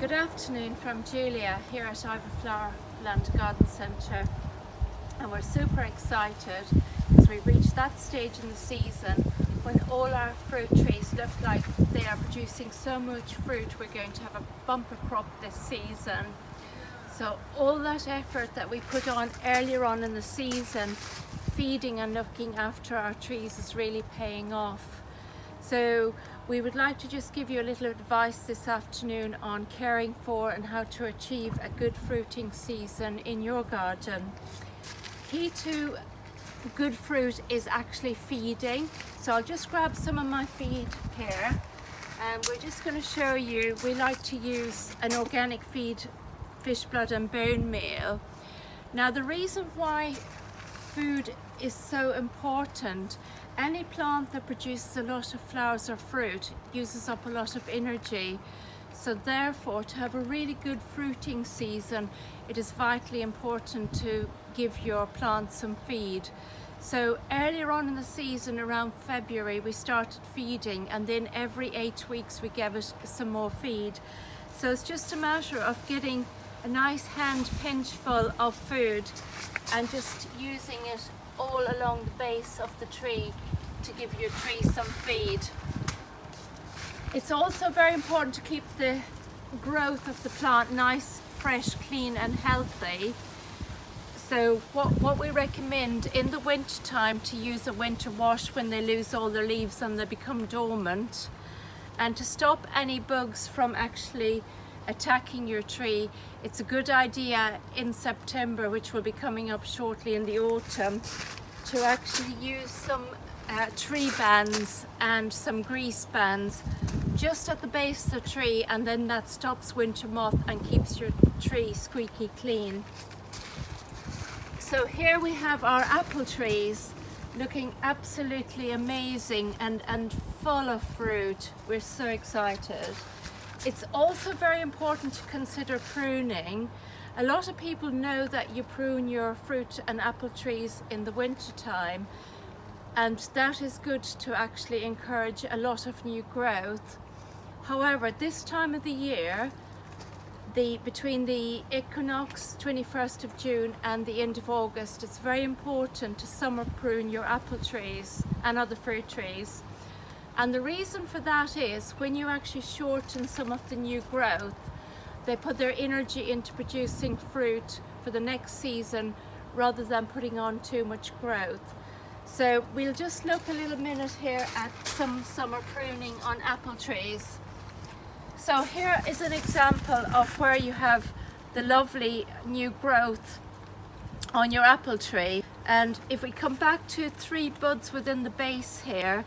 Good afternoon from Julia here at Flowerland Garden Centre, and we're super excited because we've reached that stage in the season when all our fruit trees look like they are producing so much fruit. We're going to have a bumper crop this season. So all that effort that we put on earlier on in the season, feeding and looking after our trees, is really paying off. So we would like to just give you a little advice this afternoon on caring for and how to achieve a good fruiting season in your garden. Key to good fruit is actually feeding. So I'll just grab some of my feed here, and we're just going to show you. We like to use an organic feed, fish blood and bone meal. Now the reason why food is so important, any plant that produces a lot of flowers or fruit uses up a lot of energy. So therefore, to have a really good fruiting season, it is vitally important to give your plants some feed. So earlier on in the season, around February, we started feeding, and then every 8 weeks we gave it some more feed. So it's just a matter of getting a nice hand pinchful of food and just using it all along the base of the tree to give your tree some feed. It's also very important to keep the growth of the plant nice, fresh, clean and healthy. So what we recommend in the winter time, to use a winter wash when they lose all their leaves and they become dormant, and to stop any bugs from actually attacking your tree, it's a good idea in September, which will be coming up shortly in the autumn, to actually use some tree bands and some grease bands just at the base of the tree, and then that stops winter moth and keeps your tree squeaky clean. So here we have our apple trees looking absolutely amazing and full of fruit. We're so excited. It's also very important to consider pruning. A lot of people know that you prune your fruit and apple trees in the winter time, and that is good to actually encourage a lot of new growth. However, this time of the year, between the equinox, 21st of June, and the end of August, it's very important to summer prune your apple trees and other fruit trees. And the reason for that is when you actually shorten some of the new growth, they put their energy into producing fruit for the next season rather than putting on too much growth. So we'll just look a little minute here at some summer pruning on apple trees. So here is an example of where you have the lovely new growth on your apple tree. And if we come back to 3 buds within the base here,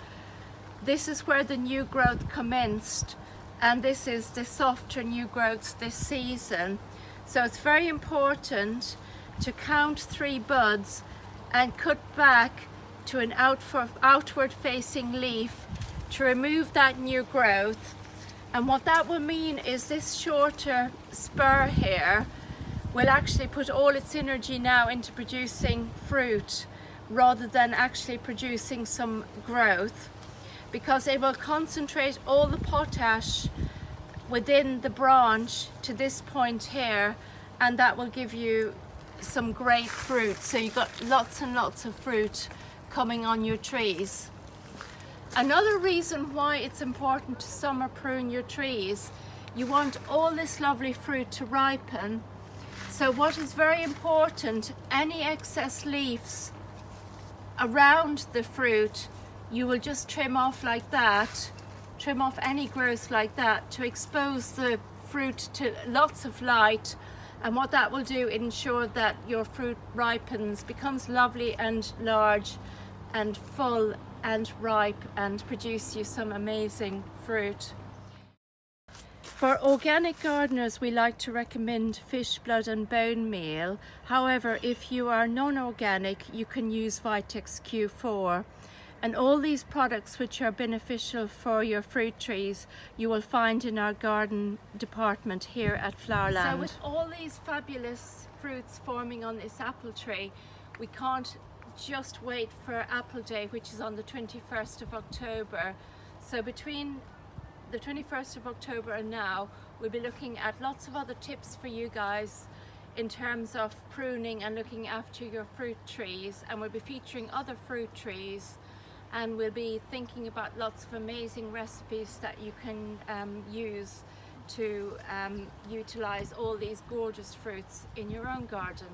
this is where the new growth commenced, and this is the softer new growths this season. So it's very important to count 3 buds and cut back to an outward facing leaf to remove that new growth. And what that will mean is this shorter spur here will actually put all its energy now into producing fruit rather than actually producing some growth, because it will concentrate all the potash within the branch to this point here, and that will give you some great fruit. So you've got lots and lots of fruit coming on your trees. Another reason why it's important to summer prune your trees, you want all this lovely fruit to ripen. So what is very important, any excess leaves around the fruit, you will just trim off like that, trim off any growth like that to expose the fruit to lots of light. And what that will do, ensure that your fruit ripens, becomes lovely and large and full and ripe, and produce you some amazing fruit. For organic gardeners, we like to recommend fish blood and bone meal. However, if you are non-organic, you can use Vitex Q4. And all these products which are beneficial for your fruit trees, you will find in our garden department here at Flowerland. So with all these fabulous fruits forming on this apple tree, we can't just wait for Apple Day, which is on the 21st of October. So between the 21st of October and now, We'll be looking at lots of other tips for you guys in terms of pruning and looking after your fruit trees, and we'll be featuring other fruit trees, and we'll be thinking about lots of amazing recipes that you can use to utilize all these gorgeous fruits in your own garden.